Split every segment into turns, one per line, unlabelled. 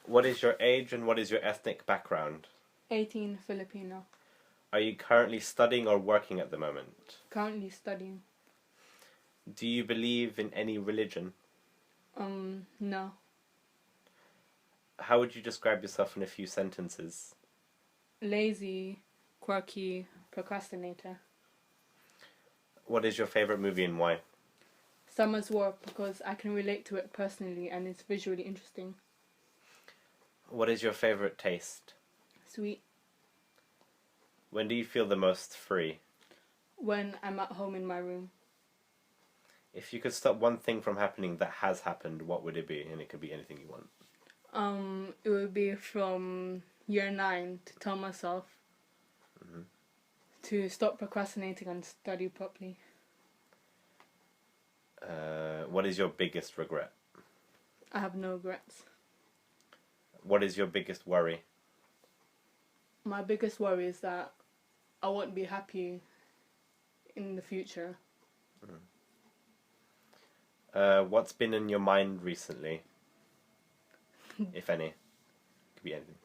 What is your age and what is your ethnic background?
18, Filipino.
Are you currently studying or working at the moment?
Currently studying.
Do you believe in any religion?
No.
How would you describe yourself in a few sentences?
Lazy, quirky, procrastinator.
What is your favorite movie and why?
Summer's War, because I can relate to it personally and it's visually interesting.
What is your favorite taste?
Sweet.
When do you feel the most free?
When I'm at home in my room.
If you could stop one thing from happening that has happened, what would it be? And it could be anything you want.
It would be from year 9 to tell myself to stop procrastinating and study properly.
What is your biggest regret?
I have no regrets.
What is your biggest worry?
My biggest worry is that I won't be happy in the future.
What's been in your mind recently? If any. Could be anything.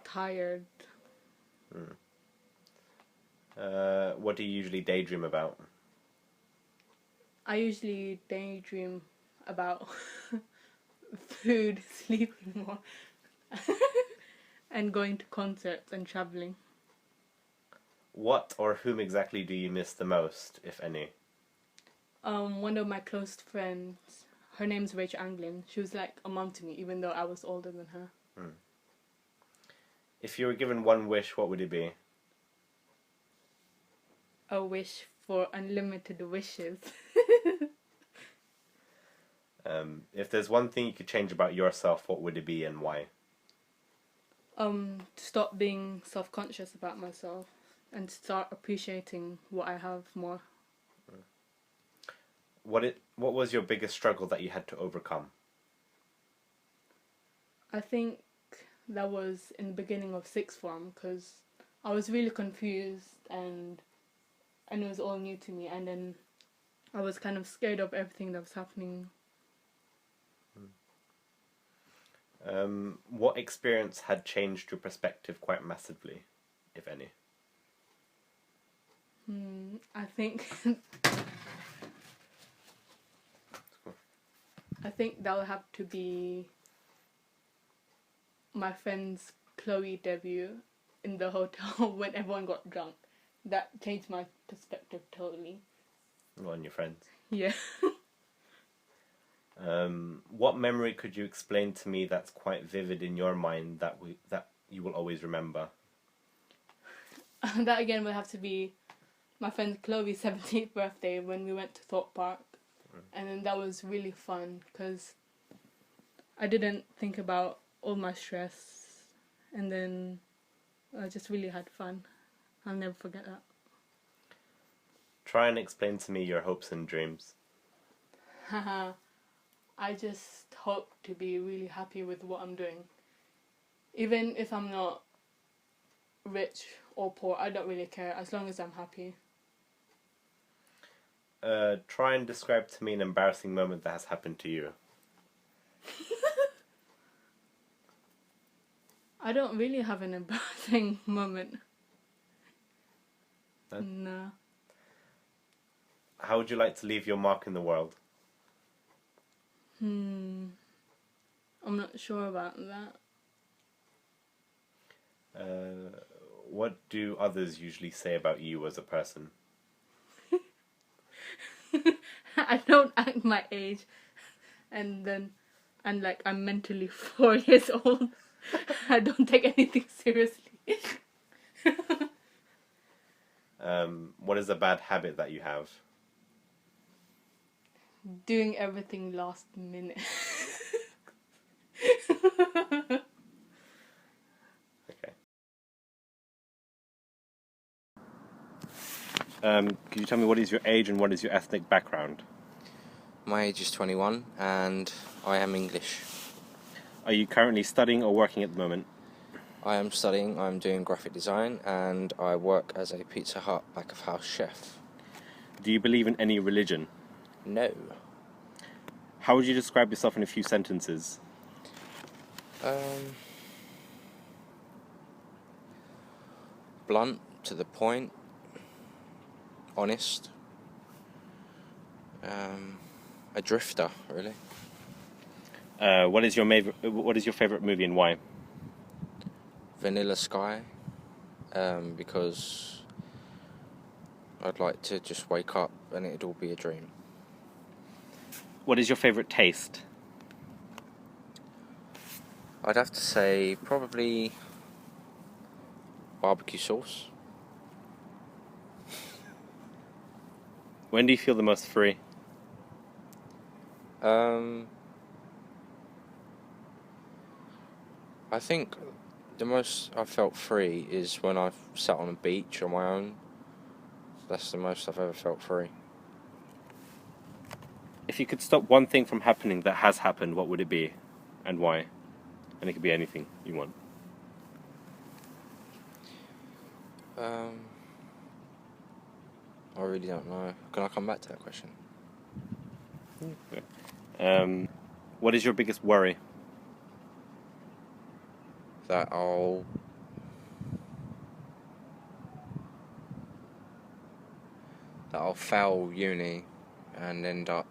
Tired.
What do you usually daydream about?
I usually daydream about food, sleeping more, and going to concerts and travelling.
What or whom exactly do you miss the most, if any?
One of my close friends, her name's Rachel Anglin. She was like a mum to me, even though I was older than her.
If you were given one wish, what would it be?
A wish for unlimited wishes.
If there's one thing you could change about yourself, what would it be and why?
To stop being self-conscious about myself and start appreciating what I have more.
What was your biggest struggle that you had to overcome?
I think that was in the beginning of sixth form because I was really confused and it was all new to me, and then I was kind of scared of everything that was happening.
What experience had changed your perspective quite massively, if any?
I think I think that would have to be my friend's Chloe debut in the hotel when everyone got drunk. That changed my perspective totally.
Well, and your friends.
Yeah.
What memory could you explain to me that's quite vivid in your mind that you will always remember?
That again would have to be my friend Chloe's 17th birthday when we went to Thorpe Park. And then that was really fun because I didn't think about all my stress, and then I just really had fun. I'll never forget that.
Try and explain to me your hopes and dreams.
Haha. I just hope to be really happy with what I'm doing. Even if I'm not rich or poor, I don't really care as long as I'm happy.
Try and describe to me an embarrassing moment that has happened to you.
I don't really have an embarrassing moment.
No?
No.
How would you like to leave your mark in the world?
I'm not sure about that.
What do others usually say about you as a person?
I don't act my age, and like I'm mentally 4 years old. I don't take anything seriously.
What is a bad habit that you have?
Doing everything last minute.
Okay. Could you tell me what is your age and what is your ethnic background?
My age is 21 and I am English.
Are you currently studying or working at the moment?
I am studying, I'm doing graphic design and I work as a Pizza Hut back of house chef.
Do you believe in any religion?
No.
How would you describe yourself in a few sentences?
Blunt, to the point, honest, a drifter, really.
What is your favorite movie and why?
Vanilla Sky, because I'd like to just wake up and it'd all be a dream.
What is your favorite taste?
I'd have to say probably barbecue sauce.
When do you feel the most free?
I think the most I've felt free is when I've sat on a beach on my own. That's the most I've ever felt free.
If you could stop one thing from happening that has happened, what would it be? And why? And it could be anything you want.
I really don't know. Can I come back to that question?
What is your biggest worry?
That I'll fail uni and end up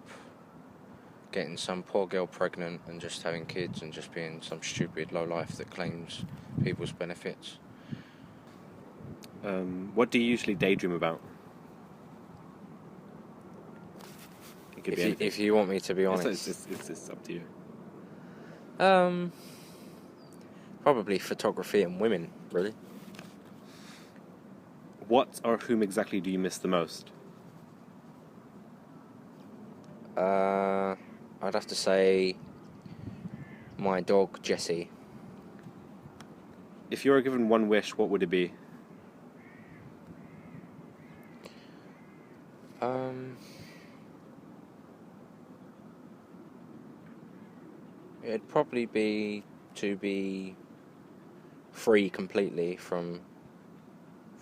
getting some poor girl pregnant and just having kids and just being some stupid lowlife that claims people's benefits.
What do you usually daydream about? It could be anything.
If you want me to be honest,
It's just up to you.
probably photography and women, really.
What or whom exactly do you miss the most?
I'd have to say my dog Jessie.
If you were given one wish, what would it be?
It'd probably be to be free completely from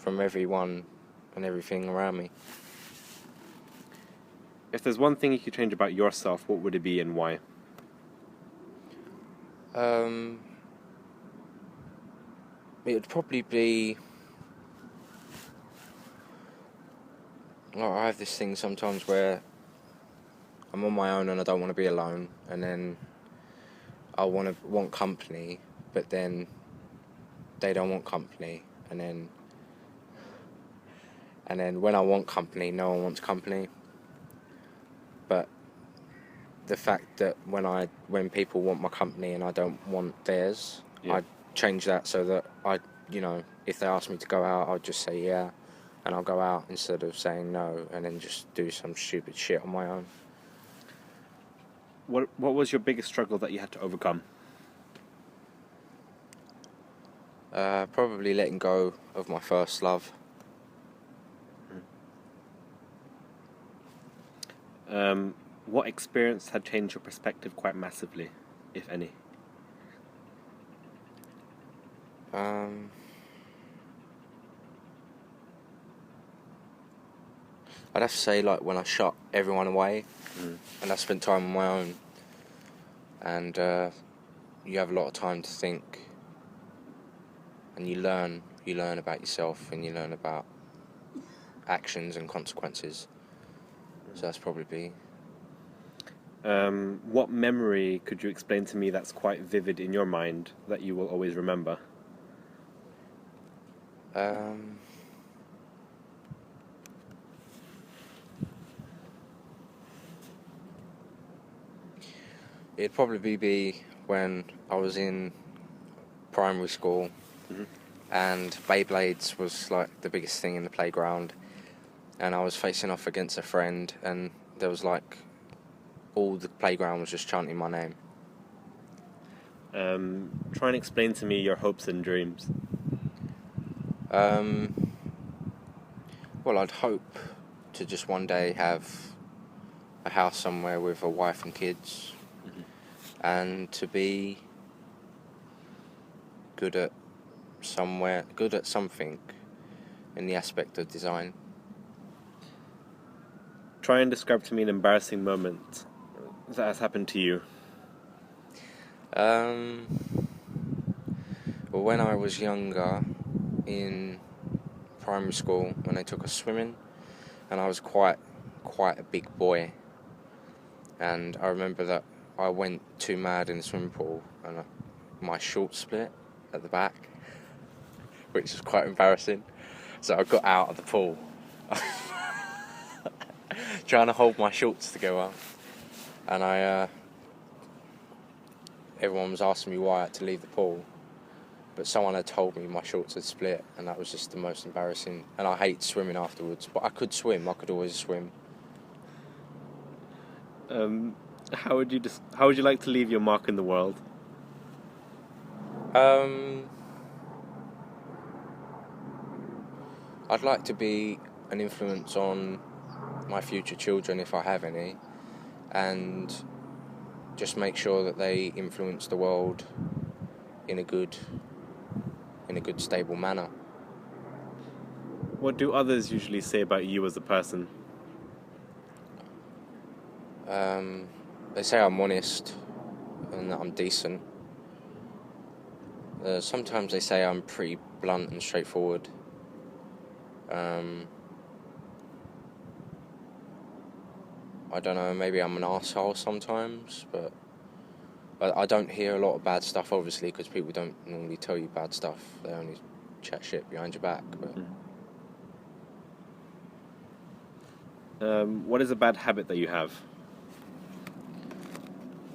everyone and everything around me.
If there's one thing you could change about yourself, what would it be and why?
It would probably be... Well, I have this thing sometimes where I'm on my own and I don't want to be alone, and then I want company, but then they don't want company, and then when I want company, no one wants company. But the fact that when people want my company and I don't want theirs,
Yeah.
I change that so that if they ask me to go out, I'll just say yeah, and I'll go out instead of saying no, and then just do some stupid shit on my own.
What was your biggest struggle that you had to overcome?
Probably letting go of my first love.
What experience had changed your perspective quite massively, if any?
I'd have to say, like, when I shot everyone away and I spent time on my own, and you have a lot of time to think, and you learn about yourself, and you learn about actions and consequences. So that's probably...
What memory could you explain to me that's quite vivid in your mind that you will always remember?
It'd probably be when I was in primary school, and Beyblades was like the biggest thing in the playground, and I was facing off against a friend, and there was like all the playground was just chanting my name.
Try and explain to me your hopes and dreams.
Well, I'd hope to just one day have a house somewhere with a wife and kids, and to be good at something in the aspect of design.
Try and describe to me an embarrassing moment. that has happened to you?
Well, when I was younger, in primary school, when they took us swimming, and I was quite a big boy, and I remember that I went too mad in the swimming pool, and my shorts split at the back, which was quite embarrassing. So I got out of the pool, trying to hold my shorts together, and everyone was asking me why I had to leave the pool, but someone had told me my shorts had split, and that was just the most embarrassing. And I hate swimming afterwards, but I could swim. I could always swim.
How would you like to leave your mark in the world?
I'd like to be an influence on my future children, if I have any, and just make sure that they influence the world in a good, stable manner.
What do others usually say about you as a person?
They say I'm honest and that I'm decent. Sometimes they say I'm pretty blunt and straightforward. I don't know, maybe I'm an arsehole sometimes, but I don't hear a lot of bad stuff, obviously, because people don't normally tell you bad stuff. They only chat shit behind your back. But
What is a bad habit that you have?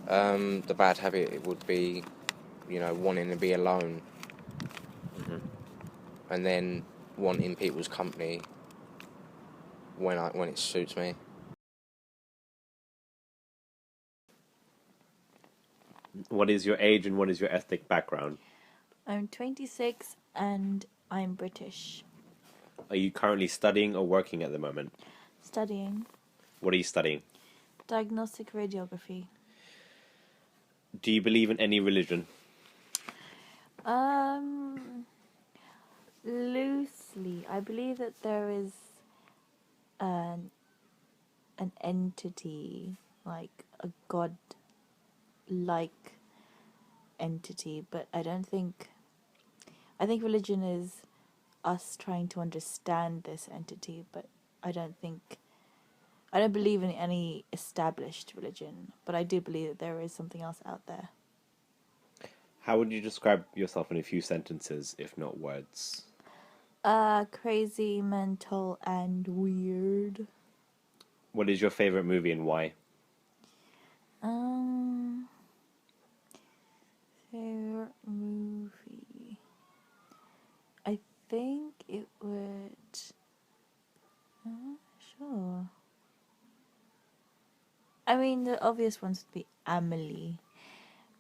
the bad habit, it would be, wanting to be alone, and then wanting people's company when it suits me.
What is your age and what is your ethnic background?
I'm 26 and I'm British.
Are you currently studying or working at the moment?
Studying
What are you studying?
diagnostic radiography.
Do you believe in any religion?
Loosely, I believe that there is an entity, like a god-like entity, but I think religion is us trying to understand this entity, but I don't believe in any established religion, but I do believe that there is something else out there.
How would you describe yourself in a few sentences, if not words?
Crazy, mental, and weird.
What is your favorite movie and why?
Favorite movie. I think it would. I'm not sure. I mean, the obvious ones would be Amelie,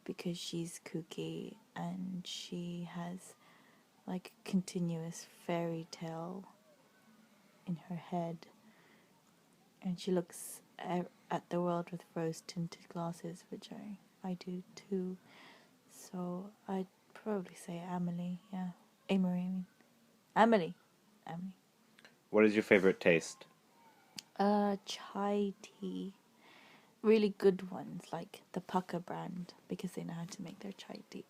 because she's kooky and she has like a continuous fairy tale in her head, and she looks at the world with rose tinted glasses, which I do too. So I'd probably say Amelie. Yeah, Amory. I mean, Amelie.
What is your favorite taste?
Chai tea. Really good ones, like the Pucker brand, because they know how to make their chai tea.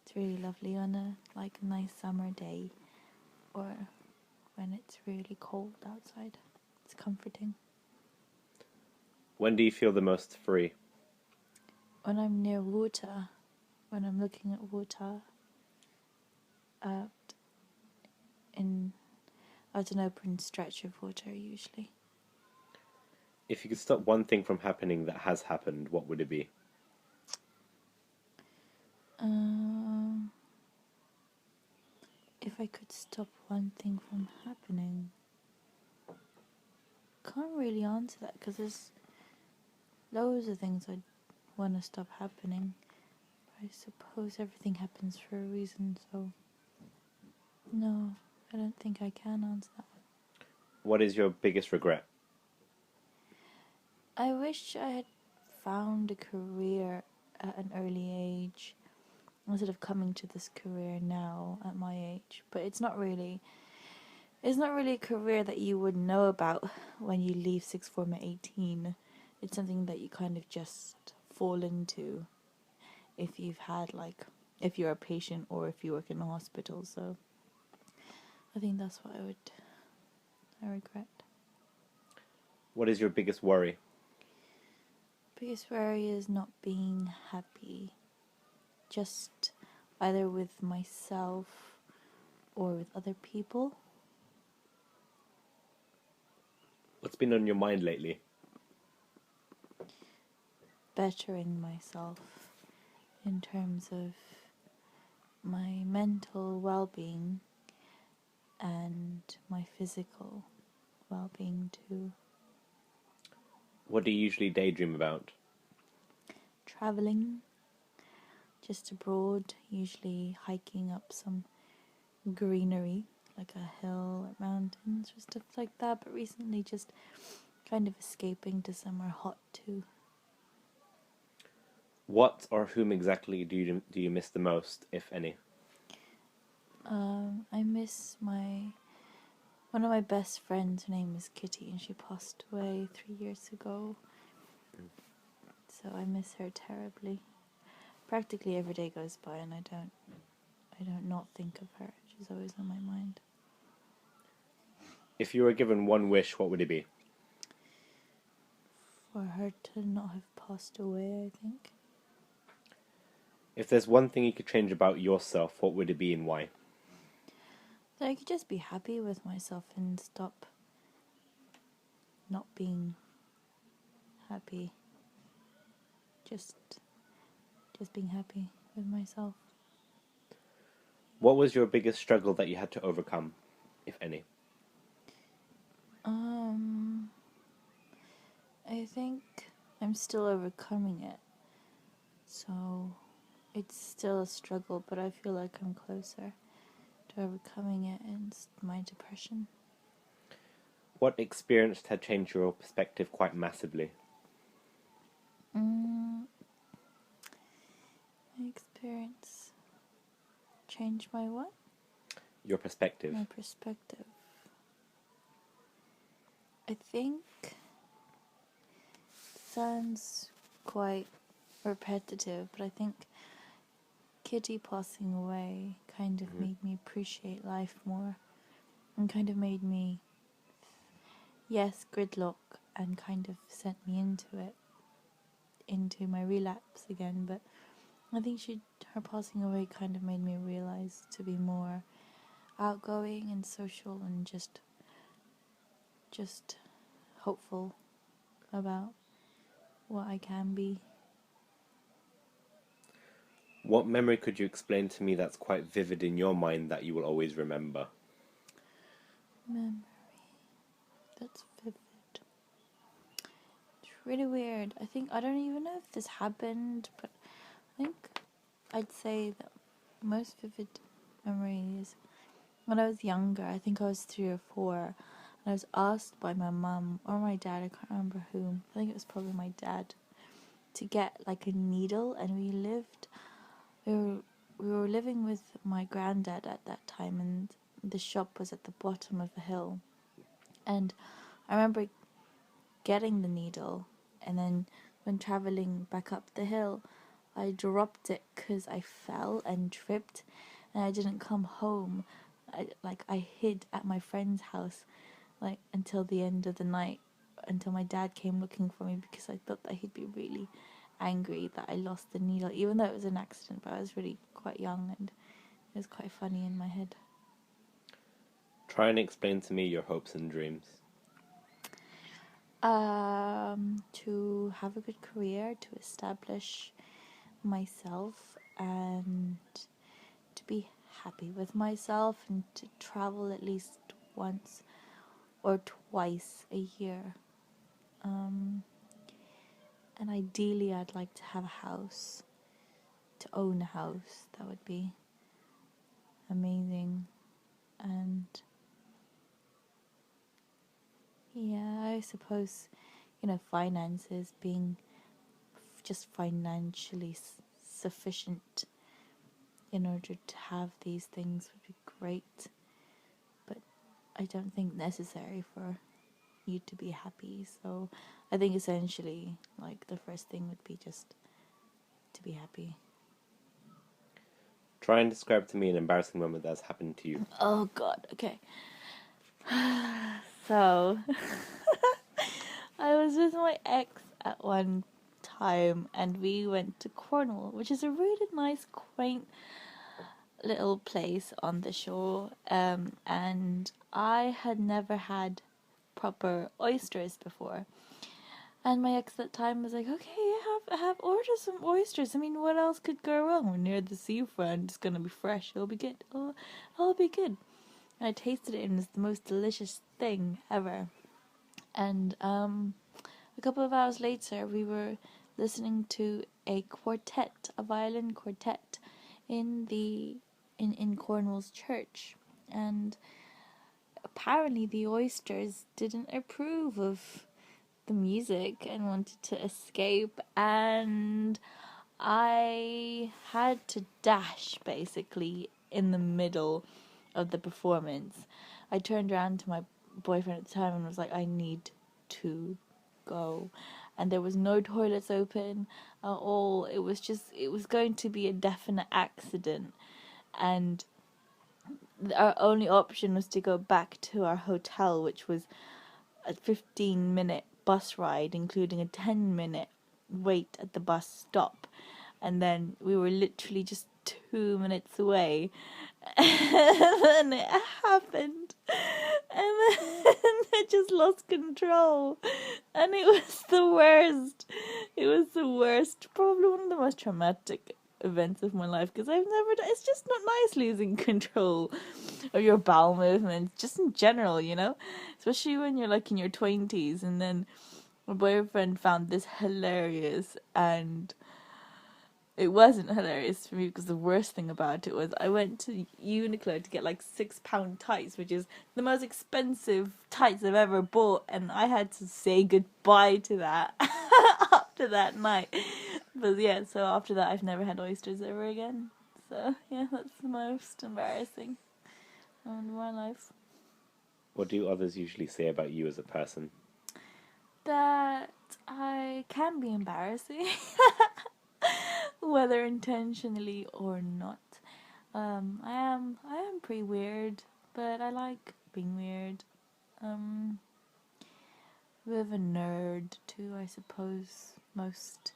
It's really lovely on a nice summer day, or when it's really cold outside. It's comforting.
When do you feel the most free?
When I'm near water, when I'm looking at water out an open stretch of water, usually.
If you could stop one thing from happening that has happened, what would it be?
If I could stop one thing from happening, can't really answer that, because there's loads of things I'd want to stop happening. I suppose everything happens for a reason, so no, I don't think I can answer that one.
What is your biggest regret?
I wish I had found a career at an early age instead of coming to this career now at my age. But it's not really a career that you would know about when you leave sixth form at 18. it's something that you kind of just fall into if you've had like if you're a patient or if you work in a hospital. So I think that's what I regret.
What is your biggest worry?
Biggest worry is not being happy, just either with myself or with other people.
What's been on your mind lately?
Bettering myself in terms of my mental well-being and my physical well-being too.
What do you usually daydream about?
Traveling, just abroad, usually hiking up some greenery, like a hill or mountains or stuff like that, but recently just kind of escaping to somewhere hot too.
What or whom exactly do you miss the most, if any?
I miss one of my best friends. Her name is Kitty, and she passed away 3 years ago. So I miss her terribly. Practically every day goes by, and I don't not think of her. She's always on my mind.
If you were given one wish, what would it be?
For her to not have passed away, I think.
If there's one thing you could change about yourself, what would it be and why?
That I could just be happy with myself and stop not being happy. Just being happy with myself.
What was your biggest struggle that you had to overcome, if any?
I think I'm still overcoming it. So it's still a struggle, but I feel like I'm closer to overcoming it and my depression.
What experience had changed your perspective quite massively?
My experience changed my what?
Your perspective.
My perspective. I think sounds quite repetitive, but I think Kitty passing away kind of made me appreciate life more and kind of made me, yes, gridlock, and kind of sent me into my relapse again, but I think her passing away kind of made me realize to be more outgoing and social and just hopeful about what I can be.
What memory could you explain to me that's quite vivid in your mind that you will always remember?
Memory that's vivid. It's really weird. I don't even know if this happened, but I think I'd say that most vivid memory is when I was younger. I think I was 3 or 4, and I was asked by my mum or my dad, I can't remember whom, I think it was probably my dad, to get like a needle, and we were living with my granddad at that time, and the shop was at the bottom of a hill. And I remember getting the needle, and then when traveling back up the hill, I dropped it because I fell and tripped, and I didn't come home. I hid at my friend's house, like until the end of the night, until my dad came looking for me, because I thought that he'd be really angry that I lost the needle, even though it was an accident. But I was really quite young, and it was quite funny in my head.
Try and explain to me your hopes and dreams.
To have a good career, to establish myself, and to be happy with myself, and to travel at least once or twice a year. And ideally, I'd like to have a house, to own a house. That would be amazing. And yeah, I suppose, finances, being just financially sufficient in order to have these things would be great, but I don't think necessary for you to be happy. So I think essentially, like, the first thing would be just to be happy.
Try and describe to me an embarrassing moment that's happened to you.
Oh God, okay. So I was with my ex at one time and we went to Cornwall, which is a really nice, quaint little place on the shore. And I had never had proper oysters before. And my ex at the time was like, okay, have order some oysters. I mean, what else could go wrong? We're near the seafront. It's gonna be fresh. It'll be good. It'll be good. And I tasted it, and it's the most delicious thing ever. And a couple of hours later, we were listening to a violin quartet, in Cornwall's church, and apparently the oysters didn't approve of the music and wanted to escape, and I had to dash basically in the middle of the performance. I turned around to my boyfriend at the time and was like, I need to go. And there was no toilets open at all. It was going to be a definite accident. And our only option was to go back to our hotel, which was a 15-minute bus ride, including a 10-minute wait at the bus stop. And then we were literally just 2 minutes away. And then it happened. And then I just lost control. And it was the worst. It was the worst. Probably one of the most traumatic events of my life, because I've never done. It's just not nice losing control of your bowel movements, just in general, you know? Especially when you're like in your 20s. And then my boyfriend found this hilarious, and it wasn't hilarious for me, because the worst thing about it was I went to Uniqlo to get like £6 tights, which is the most expensive tights I've ever bought, and I had to say goodbye to that after that night. But yeah, so after that I've never had oysters ever again. So yeah, that's the most embarrassing moment of my life.
What do others usually say about you as a person?
That I can be embarrassing. Whether intentionally or not. I am pretty weird, but I like being weird. A bit of a nerd too, I suppose. Most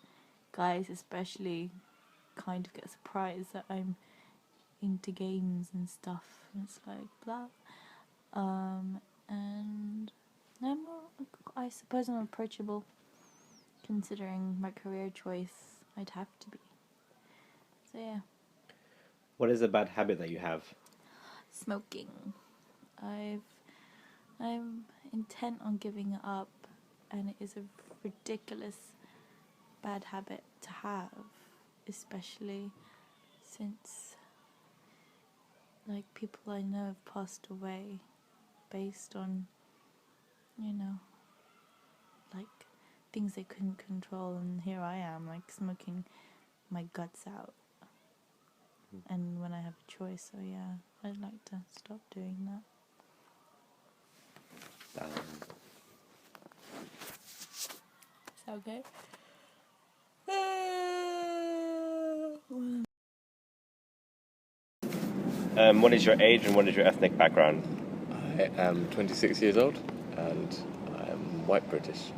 guys especially kind of get surprised that I'm into games and stuff, and it's like blah. And I suppose I'm approachable, considering my career choice. I'd have to be. So yeah.
What is a bad habit that you have?
Smoking. I'm intent on giving it up, and it is a ridiculous bad habit to have, especially since like people I know have passed away based on, you know, like things they couldn't control, and here I am like smoking my guts out. And when I have a choice, so yeah, I'd like to stop doing that. Is that okay?
What is your age and what is your ethnic background?
I am 26 years old and I am white British.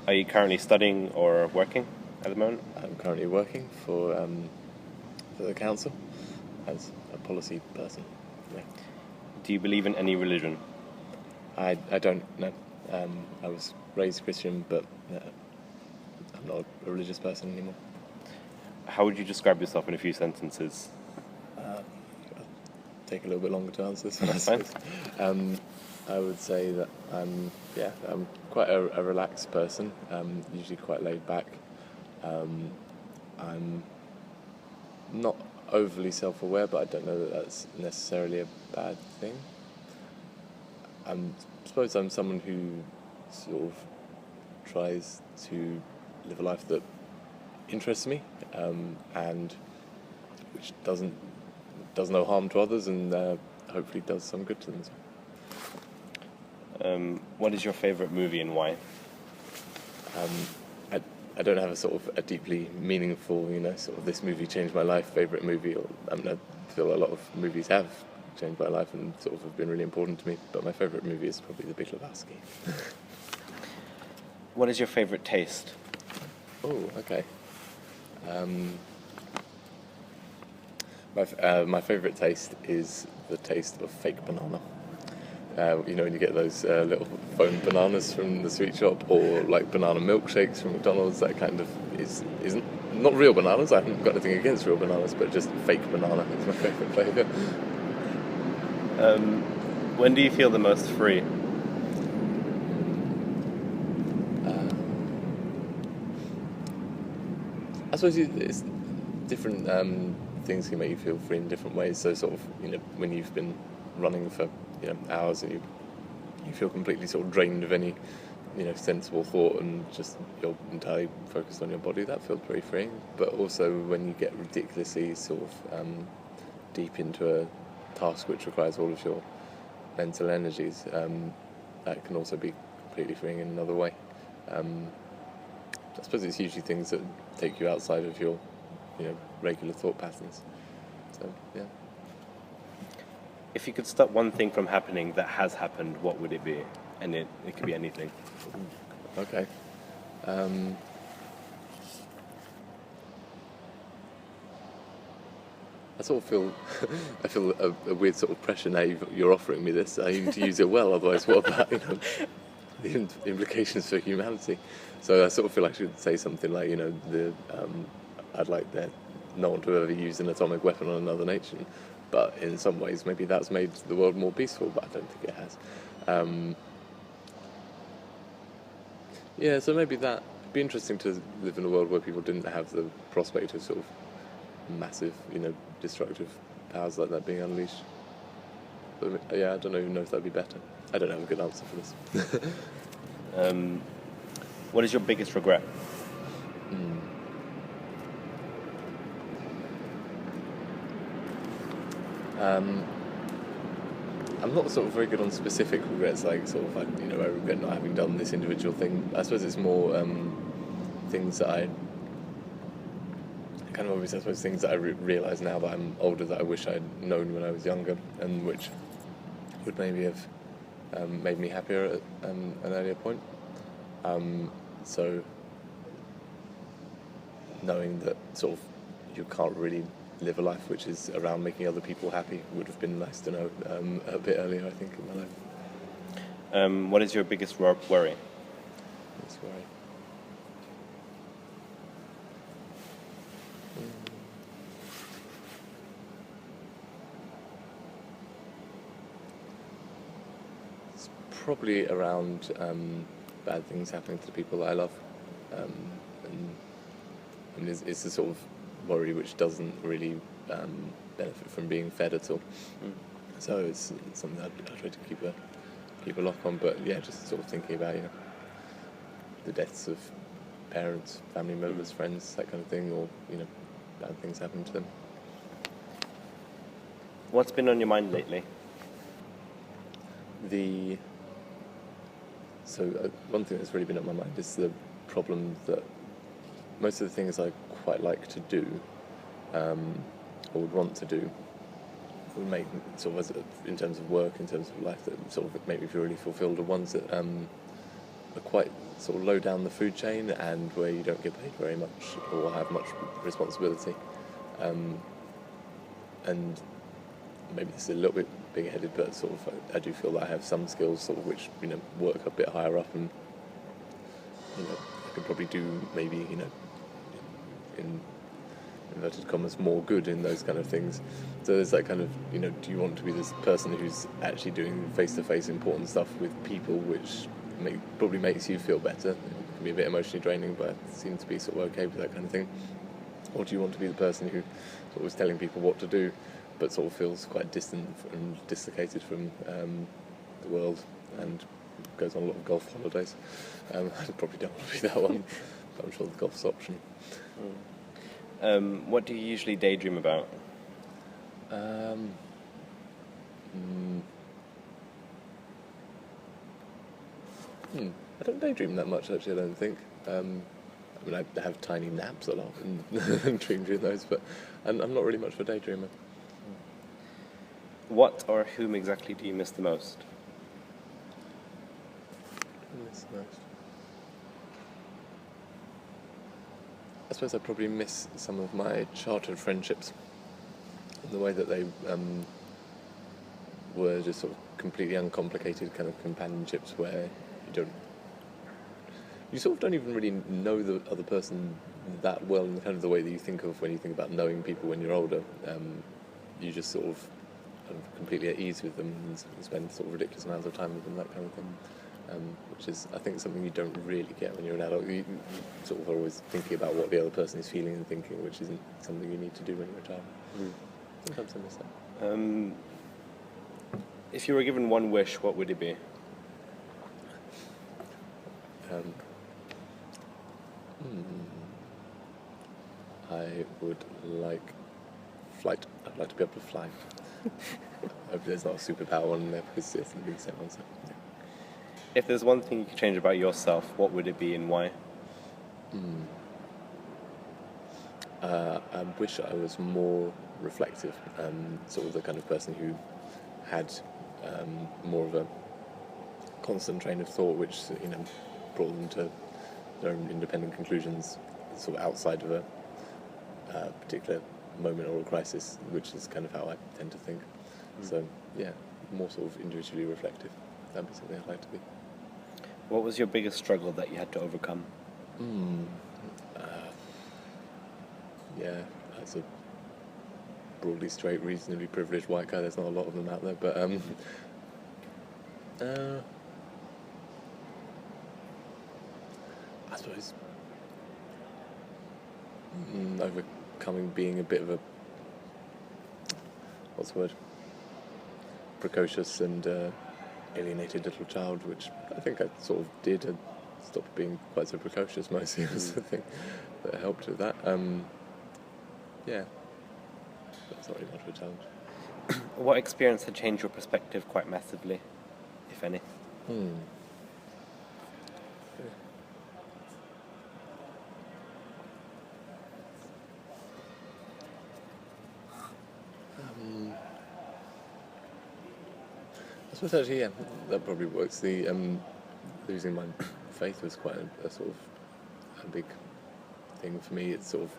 Are you currently studying or working at the moment?
I'm currently working for the council as a policy person. Yeah.
Do you believe in any religion?
I don't know. I was raised Christian, but I'm not a religious person anymore.
How would you describe yourself in a few sentences?
I'll take a little bit longer to answer this one.
That's fine.
I would say that I'm quite a relaxed person. Usually quite laid back. I'm not overly self-aware, but I don't know that that's necessarily a bad thing. I suppose I'm someone who sort of tries to live a life that interests me, and which does no harm to others, and hopefully does some good to them.
What is your favourite movie and why?
I don't have a sort of a deeply meaningful, sort of this movie changed my life favourite movie. I feel a lot of movies have changed my life and sort of have been really important to me. But my favourite movie is probably The Big Lebowski.
What is your favourite taste?
Oh, okay. My favourite taste is the taste of fake banana. When you get those little foam bananas from the sweet shop, or like banana milkshakes from McDonald's, that kind of isn't not real bananas. I haven't got anything against real bananas, but just fake banana is my favourite flavour.
When do you feel the most free?
I suppose it's different things can make you feel free in different ways. So sort of, when you've been running for hours and you feel completely sort of drained of any sensible thought and just you're entirely focused on your body, that feels pretty freeing. But also when you get ridiculously sort of deep into a task which requires all of your mental energies, that can also be completely freeing in another way. I suppose it's usually things that take you outside of your regular thought patterns. So yeah.
If you could stop one thing from happening that has happened, what would it be? And it could be anything.
Okay. I sort of feel I feel a weird sort of pressure now you're offering me this. I need to use it well, otherwise what about the implications for humanity? So I sort of feel I should say something like I'd like no one to ever use an atomic weapon on another nation. But in some ways, maybe that's made the world more peaceful, but I don't think it has. So maybe that would be interesting to live in a world where people didn't have the prospect of sort of massive, destructive powers like that being unleashed. But, I don't even know if that'd be better. I don't have a good answer for this.
What is your biggest regret?
I'm not sort of very good on specific regrets, like sort of I regret not having done this individual thing. I suppose it's more things that I things that I realise now that I'm older that I wish I'd known when I was younger, and which would maybe have made me happier at an earlier point. So knowing that sort of you can't really live a life which is around making other people happy would have been nice to know a bit earlier, I think, in my life.
What is your biggest worry?
Biggest worry. It's probably around bad things happening to the people that I love, and it's a sort of worry which doesn't really benefit from being fed at all. So it's something I try to keep a lock on. But yeah, just sort of thinking about the deaths of parents, family members, friends, that kind of thing, or bad things happen to them.
What's been on your mind lately?
One thing that's really been on my mind is the problem that most of the things I quite like to do, or would want to do, would make sort of in terms of work, in terms of life, that sort of make me feel really fulfilled, are ones that are quite sort of low down the food chain and where you don't get paid very much or have much responsibility. And maybe this is a little bit big-headed, but sort of I do feel that I have some skills sort of which work a bit higher up, and I could probably do maybe in inverted commas more good in those kind of things. So there's that kind of do you want to be this person who's actually doing face-to-face important stuff with people, which probably makes you feel better. It can be a bit emotionally draining, but I seem to be sort of okay with that kind of thing. Or do you want to be the person who sort of is telling people what to do, but sort of feels quite distant and dislocated from the world and goes on a lot of golf holidays? I probably don't want to be that one, but I'm sure the golf's option.
What do you usually daydream about?
I don't daydream that much, actually, I don't think. I mean, I have tiny naps a lot and dream during those, but I'm not really much of a daydreamer.
What or whom exactly do you miss the most?
Miss most. I suppose I probably miss some of my childhood friendships, in the way that they were just sort of completely uncomplicated kind of companionships where you sort of don't even really know the other person that well in kind of the way that you think of when you think about knowing people when you're older. You just sort of completely at ease with them and spend sort of ridiculous amounts of time with them, that kind of thing. Which is, I think, something you don't really get when you're an adult. You sort of are always thinking about what the other person is feeling and thinking, which isn't something you need to do when you're a child. Sometimes I miss that.
If you were given one wish, what would it be?
I would like flight. I'd like to be able to fly. I hope there's not a superpower one in there because it's going to be the same answer. Yeah.
If there's one thing you could change about yourself, what would it be and why?
I wish I was more reflective, sort of the kind of person who had more of a constant train of thought, which brought them to their own independent conclusions, sort of outside of a particular moment or a crisis, which is kind of how I tend to think. So yeah, more sort of individually reflective. That'd be something I'd like to be.
What was your biggest struggle that you had to overcome?
Yeah, as a broadly straight, reasonably privileged white guy, there's not a lot of them out there, but I suppose overcoming being a bit of a, what's the word, precocious and alienated little child, which I think I sort of did, and stopped being quite so precocious mostly was the thing that helped with that. Yeah, that's not really much of a challenge.
What experience had changed your perspective quite massively, if any?
I suppose actually, yeah, that probably works. The losing my faith was quite a sort of a big thing for me. It sort of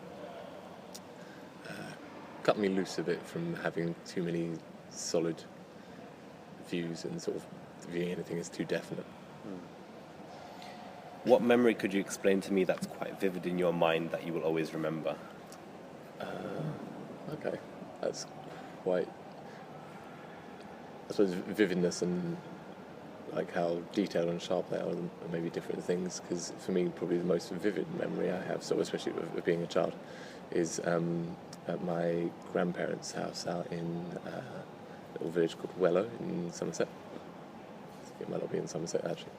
cut me loose a bit from having too many solid views and sort of viewing anything as too definite.
What memory could you explain to me that's quite vivid in your mind that you will always remember?
Okay, that's quite, I suppose, vividness and like how detailed and sharp they are maybe different things, because for me probably the most vivid memory I have, so especially of being a child, is at my grandparents' house out in a little village called Wellow in Somerset. It might not be in Somerset actually,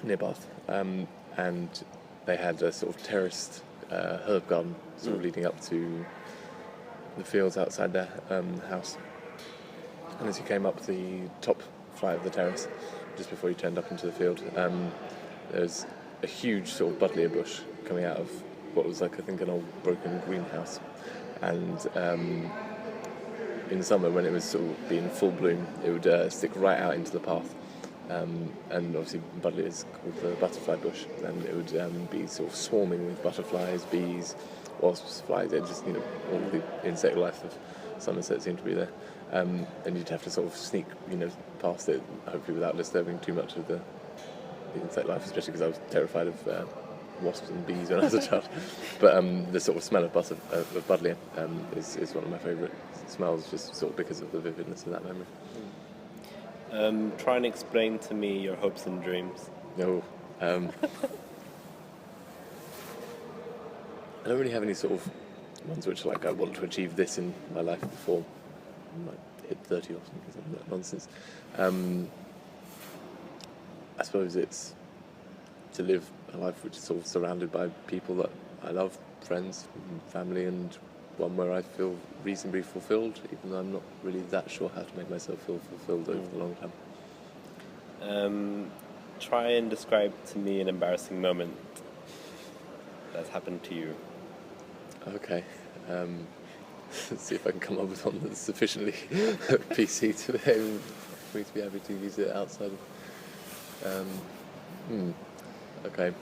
near Bath, and they had a sort of terraced herb garden sort of leading up to the fields outside their house. And as you came up the top flight of the terrace, just before you turned up into the field, there was a huge sort of buddleia bush coming out of what was like, I think, an old broken greenhouse. And in summer, when it was sort of being full bloom, it would stick right out into the path. And obviously buddleia is called the butterfly bush, and it would be sort of swarming with butterflies, bees, wasps, flies. It just, all the insect life of Somerset seemed to be there. And you'd have to sort of sneak, past it, hopefully without disturbing too much of the insect life, especially because I was terrified of wasps and bees when I was a child. But the sort of smell of buddleia is one of my favourite smells, just sort of because of the vividness of that memory.
Try and explain to me your hopes and dreams.
No. I don't really have any sort of ones which are like, I want to achieve this in my life before I hit 30 or something like that nonsense. I suppose it's to live a life which is sort of surrounded by people that I love, friends, family, and one where I feel reasonably fulfilled, even though I'm not really that sure how to make myself feel fulfilled over the long term.
try and describe to me an embarrassing moment that's happened to you.
Okay. Let's see if I can come up with one that's sufficiently PC for me to be happy to use it outside of. Okay.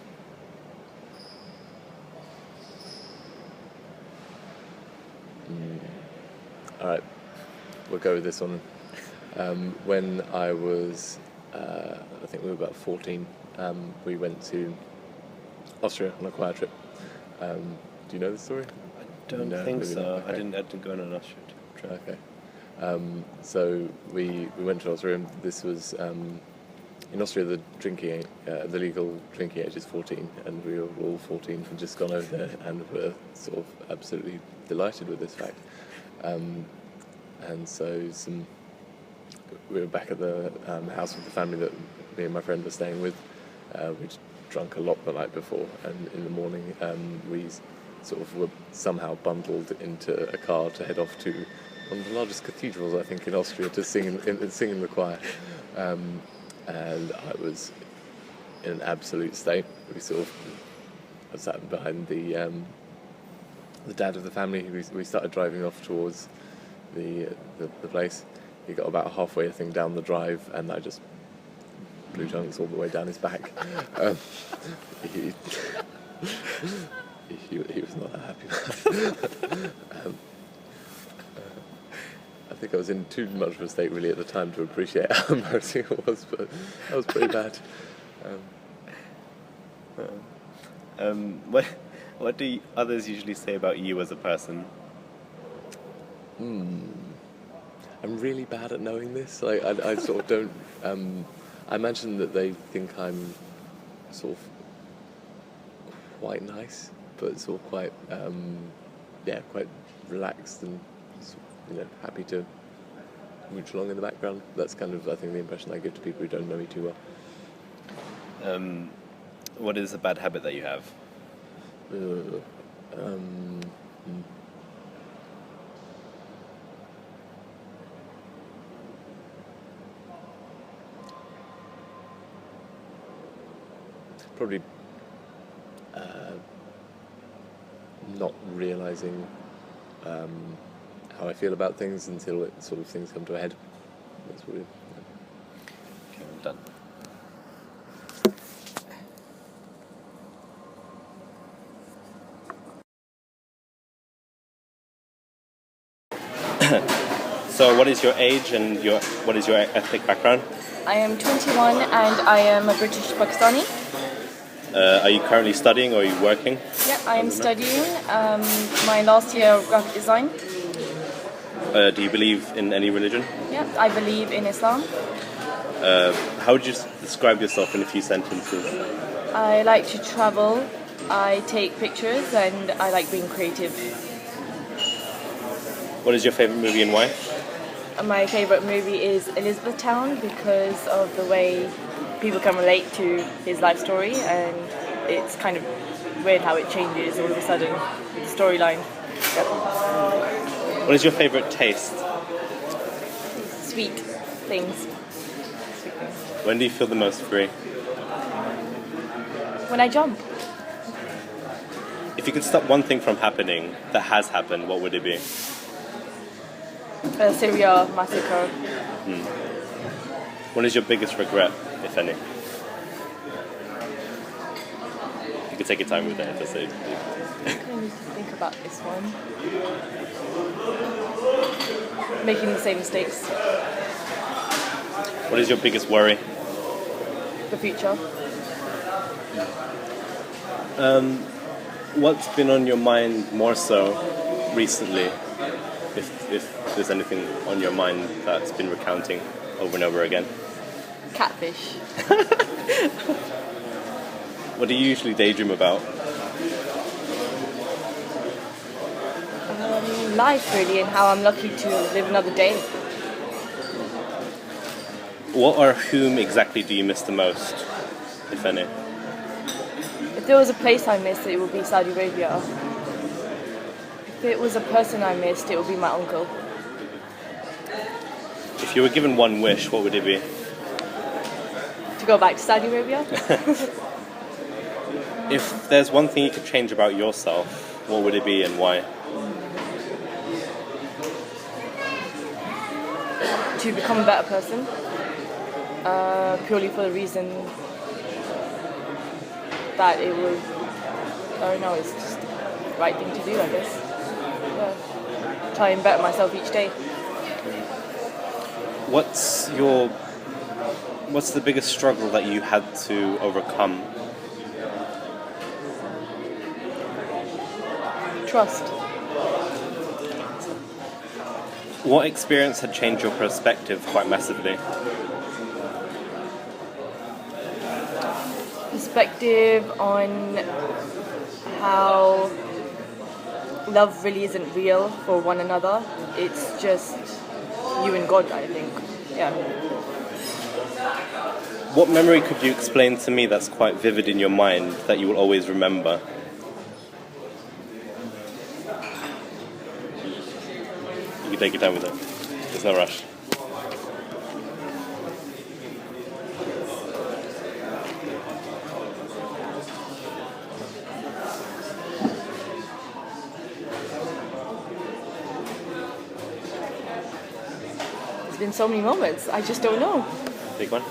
All right. We'll go with this one. When I was, I think we were about 14, we went to Austria on a choir trip. Do you know the story?
I don't think
maybe
so.
not. Okay.
I didn't go on an Austria trip.
Okay. So we went to Austria, and this was in Austria. The legal drinking age is 14, and we were all 14 and just gone over there, and were sort of absolutely delighted with this fact. And so we were back at the house with the family that me and my friend were staying with. We'd drunk a lot the night before, and in the morning we sort of were somehow bundled into a car to head off to one of the largest cathedrals, I think, in Austria, to sing in the choir. And I was in an absolute state. I sat behind the dad of the family. We started driving off towards the place. He got about halfway, I think, down the drive, and I just blew chunks all the way down his back. He was not that happy. I think I was in too much of a state really at the time to appreciate how embarrassing it was, but that was pretty bad.
What do others usually say about you as a person?
I'm really bad at knowing this. Like I sort of don't. I imagine that they think I'm sort of quite nice, but sort of quite quite relaxed and happy to mooch along in the background. That's kind of, I think, the impression I give to people who don't know me too well.
What is a bad habit that you have?
Probably not realising how I feel about things until things come to a head. That's weird.
Okay, I'm done. So, what is your age and what is your ethnic background?
I am 21 and I am a British Pakistani.
Are you currently studying or are you working?
Yeah, I am studying my last year of graphic design.
Do you believe in any religion?
Yeah, I believe in Islam.
How would you describe yourself in a few sentences?
I like to travel, I take pictures, and I like being creative.
What is your favourite movie and why?
My favourite movie is Elizabethtown because of the way people can relate to his life story, and it's kind of weird how it changes all of a sudden, the storyline. Yep.
What is your favourite taste?
Sweet things.
When do you feel the most free?
When I jump.
If you could stop one thing from happening that has happened, what would it be?
Syria massacre.
What is your biggest regret, if any? You could take your time with that episode.
I kind of need to think about this one. Making the same mistakes.
What is your biggest worry?
The future.
What's been on your mind more so recently? If there's anything on your mind that's been recounting over and over again.
Catfish.
What do you usually daydream about?
Life, really, and how I'm lucky to live another day.
What or whom exactly do you miss the most, if any?
If there was a place I missed, it would be Saudi Arabia. If it was a person I missed, it would be my uncle.
If you were given one wish, what would it be?
To go back to Saudi Arabia?
If there's one thing you could change about yourself, what would it be and why?
To become a better person. Purely for the reason that it would, I don't know, it's just the right thing to do, I guess. Yeah. Try and better myself each day.
What's the biggest struggle that you had to overcome?
Trust.
What experience had changed your perspective quite massively?
Perspective on how love really isn't real for one another. It's just you and God, I think. Yeah.
What memory could you explain to me that's quite vivid in your mind that you will always remember? You can take your time with it. There's no rush.
There's been so many moments, I just don't know.
Big one.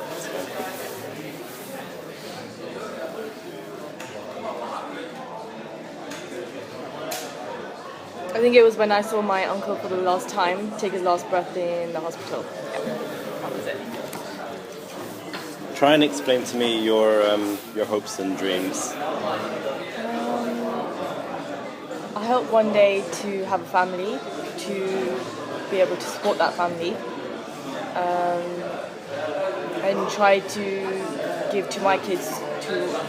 I think it was when I saw my uncle for the last time take his last breath in the hospital. Yeah, that was it.
Try and explain to me your hopes and dreams.
I hope one day to have a family, to be able to support that family, and try to give to my kids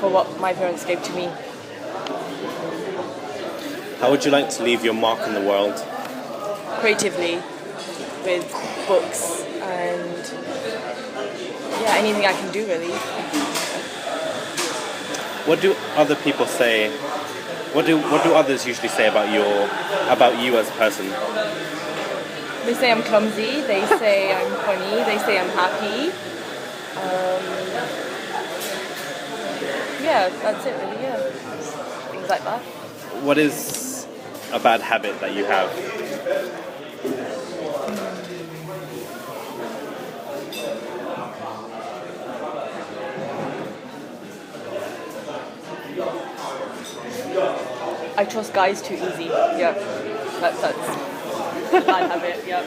for what my parents gave to me.
How would you like to leave your mark in the world?
Creatively, with books and yeah, anything I can do really.
What do other people say? What do others usually say about you as a person?
They say I'm clumsy, they say I'm funny, they say I'm happy. Yeah, that's it really, yeah. Things like that.
What is a bad habit that you have?
I trust guys too easy, yeah. That's a bad habit, yeah.